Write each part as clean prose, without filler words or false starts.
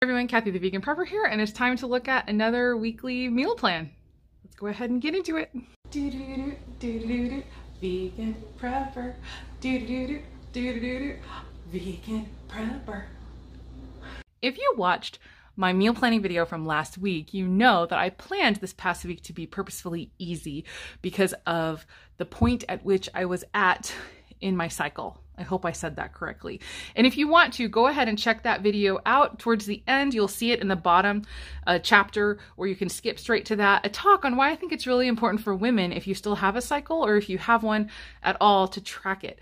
Everyone, Kathy the Vegan Prepper here, and it's time to look at another weekly meal plan. Let's go ahead and get into it. Vegan Prepper. Vegan Prepper. If you watched my meal planning video from last week, you know that I planned this past week to be purposefully easy because of the point at which I was at in my cycle. I hope I said that correctly. And if you want to, go ahead and check that video out. Towards the end, you'll see it in the bottom chapter, or you can skip straight to that. A talk on why I think it's really important for women, if you still have a cycle or if you have one at all, to track it.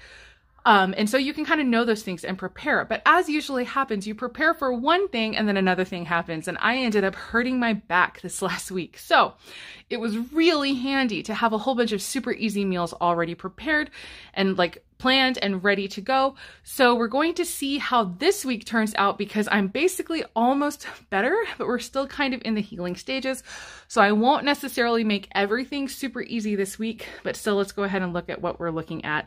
And so you can kind of know those things and prepare. But as usually happens, you prepare for one thing and then another thing happens. And I ended up hurting my back this last week. So it was really handy to have a whole bunch of super easy meals already prepared and like planned and ready to go. So we're going to see how this week turns out because I'm basically almost better, but we're still kind of in the healing stages. So I won't necessarily make everything super easy this week, but still let's go ahead and look at what we're looking at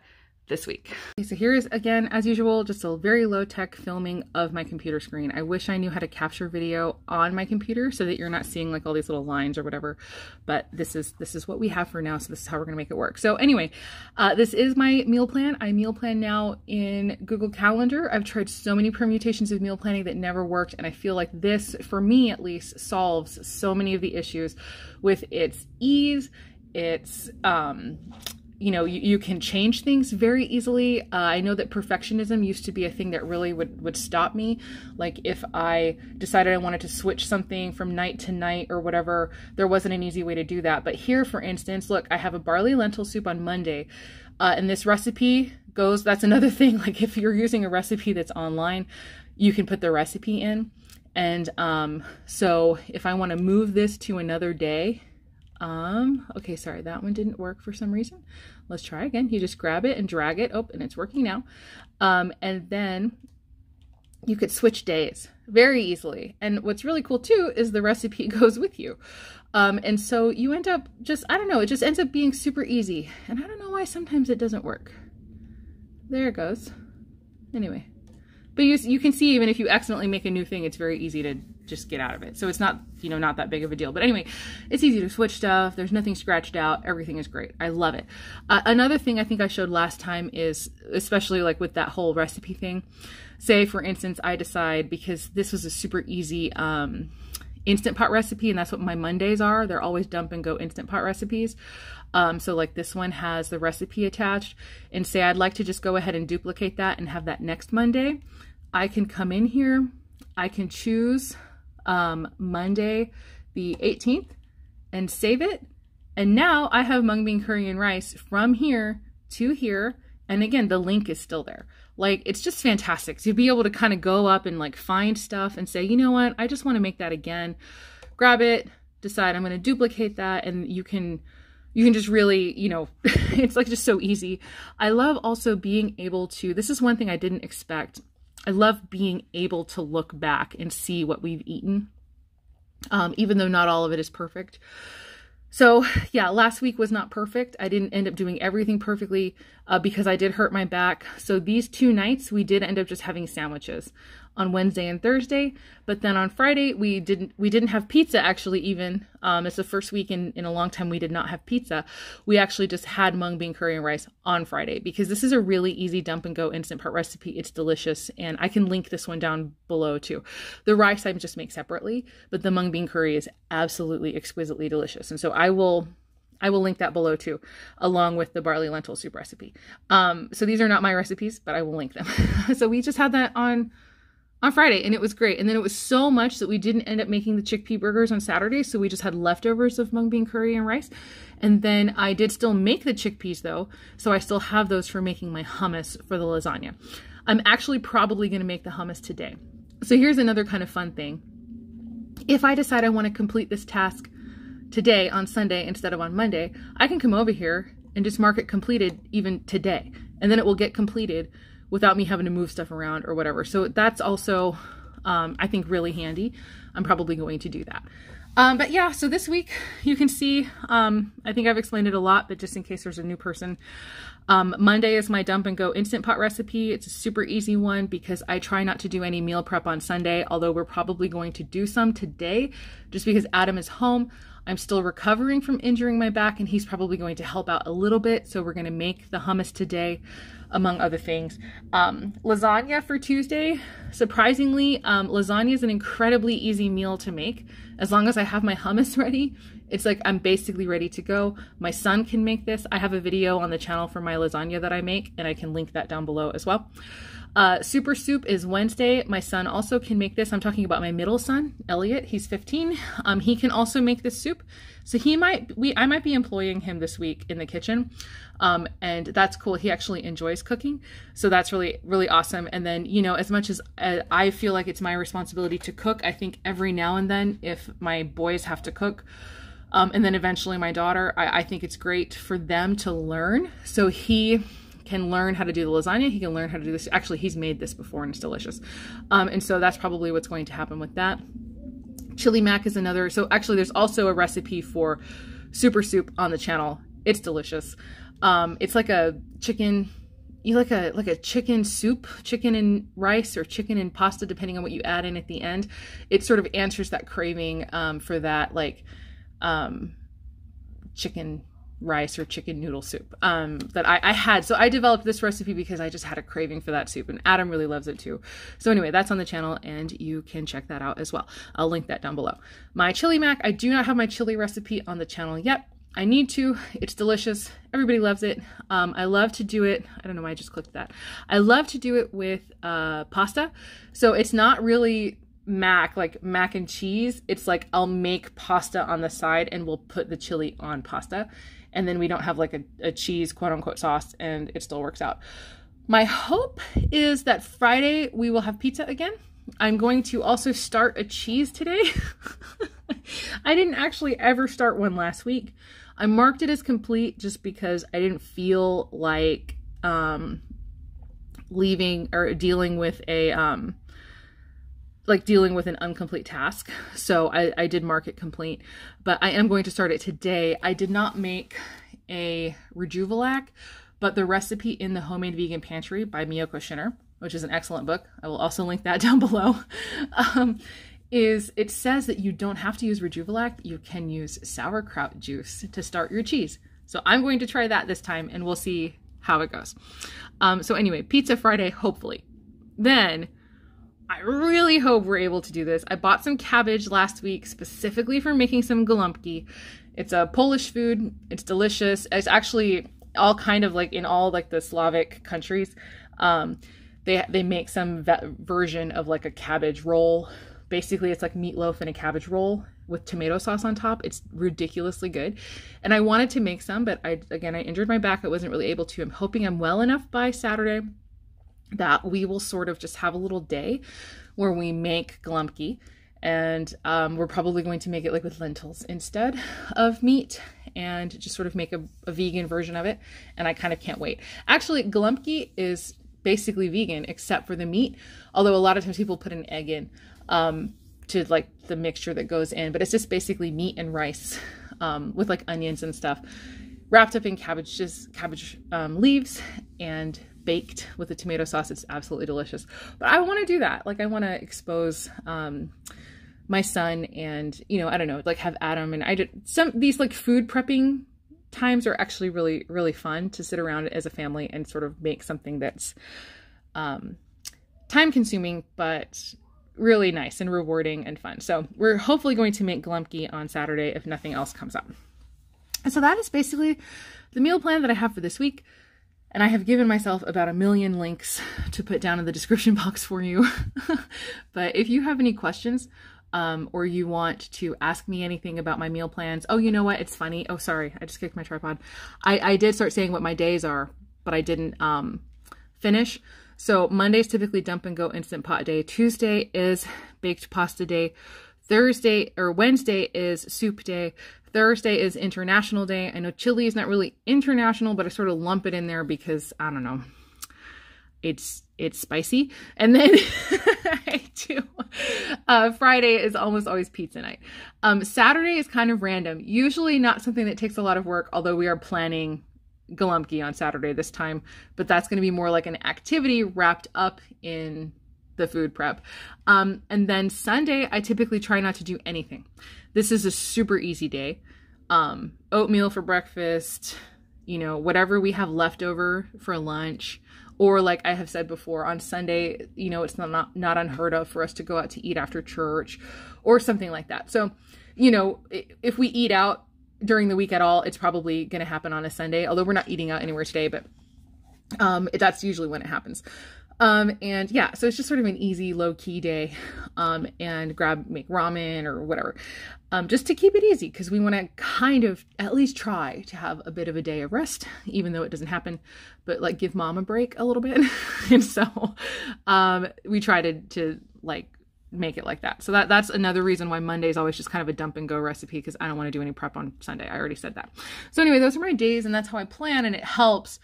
this week. Okay, so here's, again, as usual, just a very low-tech filming of my computer screen. I wish I knew how to capture video on my computer so that you're not seeing like all these little lines or whatever, but this is what we have for now, so this is how we're gonna make it work. So anyway, this is my meal plan. I meal plan now in Google Calendar. I've tried so many permutations of meal planning that never worked, and I feel like this, for me at least, solves so many of the issues with its ease, its you know, you can change things very easily. I know that perfectionism used to be a thing that really would stop me. Like if I decided I wanted to switch something from night to night or whatever, there wasn't an easy way to do that. But here, for instance, look, I have a barley lentil soup on Monday. And this recipe goes, that's another thing. Like if you're using a recipe that's online, you can put the recipe in. And so if I want to move this to another day, okay, sorry, that one didn't work for some reason. Let's try again. You just grab it and drag it. Oh, and it's working now. And then you could switch days very easily. And what's really cool too is the recipe goes with you. And so you end up just, I don't know, it just ends up being super easy. And I don't know why sometimes it doesn't work. There it goes. Anyway. But you can see, even if you accidentally make a new thing, it's very easy to just get out of it. So it's not, you know, not that big of a deal. But anyway, it's easy to switch stuff. There's nothing scratched out. Everything is great. I love it. Another thing I think I showed last time is, especially like with that whole recipe thing, say for instance, I decide, because this was a super easy Instant Pot recipe, and that's what my Mondays are. They're always dump and go Instant Pot recipes. So like this one has the recipe attached, and say I'd like to just go ahead and duplicate that and have that next Monday. I can come in here, I can choose Monday the 18th and save it. And now I have mung bean curry and rice from here to here. And again, the link is still there. Like, it's just fantastic to be able to kind of go up and like find stuff and say, you know what, I just want to make that again. Grab it, decide I'm going to duplicate that, and you can just really, you know, it's like just so easy. I love also being able to, this is one thing I didn't expect. I love being able to look back and see what we've eaten, even though not all of it is perfect. So yeah, last week was not perfect. I didn't end up doing everything perfectly because I did hurt my back. So these 2 nights we did end up just having sandwiches on Wednesday and Thursday. But then on Friday we didn't have pizza actually even. It's the first week in a long time we did not have pizza. We actually just had mung bean curry and rice on Friday because this is a really easy dump and go Instant Pot recipe. It's delicious, and I can link this one down below too. The rice I just make separately, but the mung bean curry is absolutely exquisitely delicious. And so I will link that below too, along with the barley lentil soup recipe. So these are not my recipes, but I will link them. So we just had that on Friday, and it was great. And then it was so much that we didn't end up making the chickpea burgers on Saturday, so we just had leftovers of mung bean curry and rice. And then I did still make the chickpeas though, so I still have those for making my hummus for the lasagna. I'm actually probably going to make the hummus today. So here's another kind of fun thing. If I decide I want to complete this task today on Sunday instead of on Monday, I can come over here and just mark it completed even today, and then it will get completed without me having to move stuff around or whatever. So that's also, I think, really handy. I'm probably going to do that. But yeah, so this week you can see, I think I've explained it a lot, but just in case there's a new person, Monday is my dump and go Instant Pot recipe. It's a super easy one because I try not to do any meal prep on Sunday, although we're probably going to do some today just because Adam is home. I'm still recovering from injuring my back and he's probably going to help out a little bit. So we're going to make the hummus today, among other things. Lasagna for Tuesday. Surprisingly, lasagna is an incredibly easy meal to make. As long as I have my hummus ready, it's like I'm basically ready to go. My son can make this. I have a video on the channel for my lasagna that I make, and I can link that down below as well. Super soup is Wednesday. My son also can make this. I'm talking about my middle son, Elliot. He's 15. He can also make this soup. So I might be employing him this week in the kitchen. And that's cool. He actually enjoys cooking. So that's really, really awesome. And then, you know, as much as I feel like it's my responsibility to cook, I think every now and then if my boys have to cook, and then eventually my daughter, I think it's great for them to learn. So he can learn how to do the lasagna. He can learn how to do this. Actually, he's made this before and it's delicious. And so that's probably what's going to happen with that. Chili mac is another. So actually there's also a recipe for super soup on the channel. It's delicious. It's like a chicken, like a chicken soup, chicken and rice or chicken and pasta, depending on what you add in at the end. It sort of answers that craving for that like chicken rice or chicken noodle soup that I had. So I developed this recipe because I just had a craving for that soup and Adam really loves it too. So anyway, that's on the channel and you can check that out as well. I'll link that down below. My chili mac, I do not have my chili recipe on the channel yet. I need to. It's delicious. Everybody loves it. I love to do it. I don't know why I just clicked that. I love to do it with pasta. So it's not really like mac and cheese. It's like I'll make pasta on the side and we'll put the chili on pasta. And then we don't have like a cheese quote unquote sauce and it still works out. My hope is that Friday we will have pizza again. I'm going to also start a cheese today. I didn't actually ever start one last week. I marked it as complete just because I didn't feel like leaving or dealing with an incomplete task. So I did mark it complete, but I am going to start it today. I did not make a Rejuvelac, but the recipe in the Homemade Vegan Pantry by Miyoko Shinner, which is an excellent book, I will also link that down below, it says that you don't have to use Rejuvelac. You can use sauerkraut juice to start your cheese. So I'm going to try that this time and we'll see how it goes. So anyway, pizza Friday, hopefully. Then I really hope we're able to do this. I bought some cabbage last week specifically for making some gołąbki. It's a Polish food. It's delicious. It's actually all kind of like in all like the Slavic countries. They make some version of like a cabbage roll. Basically, it's like meatloaf and a cabbage roll with tomato sauce on top. It's ridiculously good. And I wanted to make some, but I injured my back. I wasn't really able to. I'm hoping I'm well enough by Saturday that we will sort of just have a little day where we make gołąbki. And we're probably going to make it like with lentils instead of meat and just sort of make a vegan version of it. And I kind of can't wait. Actually, gołąbki is basically vegan except for the meat. Although a lot of times people put an egg in to like the mixture that goes in, but it's just basically meat and rice with like onions and stuff wrapped up in cabbage leaves and baked with a tomato sauce. It's absolutely delicious. But I want to do that. Like I want to expose my son and, you know, I don't know, like have Adam and I did these like food prepping times are actually really, really fun to sit around as a family and sort of make something that's time consuming, but really nice and rewarding and fun. So we're hopefully going to make gołąbki on Saturday if nothing else comes up. And so that is basically the meal plan that I have for this week. And I have given myself about 1 million links to put down in the description box for you. But if you have any questions or you want to ask me anything about my meal plans. Oh, you know what? It's funny. Oh, sorry. I just kicked my tripod. I did start saying what my days are, but I didn't finish. So Monday's typically dump and go Instant Pot day. Tuesday is baked pasta day. Wednesday is soup day. Thursday is International Day. I know chili is not really international, but I sort of lump it in there because, I don't know, it's it's spicy. And then I do, Friday is almost always pizza night. Saturday is kind of random, usually not something that takes a lot of work, although we are planning Galumpki on Saturday this time, but that's going to be more like an activity wrapped up in the food prep. And then Sunday, I typically try not to do anything. This is a super easy day. Oatmeal for breakfast, you know, whatever we have left over for lunch, or like I have said before, on Sunday, you know, it's not unheard of for us to go out to eat after church or something like that. So, you know, if we eat out during the week at all, it's probably going to happen on a Sunday, although we're not eating out anywhere today, but that's usually when it happens. And yeah, so it's just sort of an easy, low-key day, and make ramen or whatever, just to keep it easy, because we want to kind of at least try to have a bit of a day of rest, even though it doesn't happen, but like give mom a break a little bit. And so, we try to like make it like that. So that's another reason why Monday is always just kind of a dump and go recipe, because I don't want to do any prep on Sunday. I already said that. So anyway, those are my days, and that's how I plan, and it helps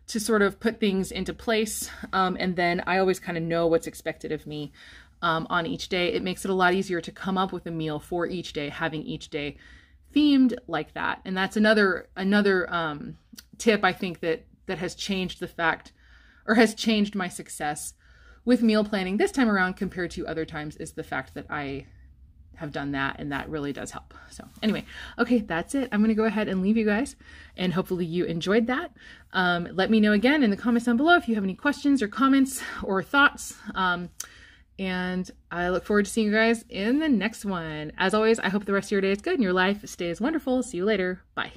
to sort of put things into place. And then I always kind of know what's expected of me on each day. It makes it a lot easier to come up with a meal for each day, having each day themed like that. And that's another tip I think that has changed the fact, or has changed my success with meal planning this time around compared to other times, is the fact that I have done that, and that really does help. So anyway, okay, that's it. I'm going to go ahead and leave you guys, and hopefully you enjoyed that. Let me know again in the comments down below if you have any questions or comments or thoughts. And I look forward to seeing you guys in the next one. As always, I hope the rest of your day is good and your life stays wonderful. See you later. Bye.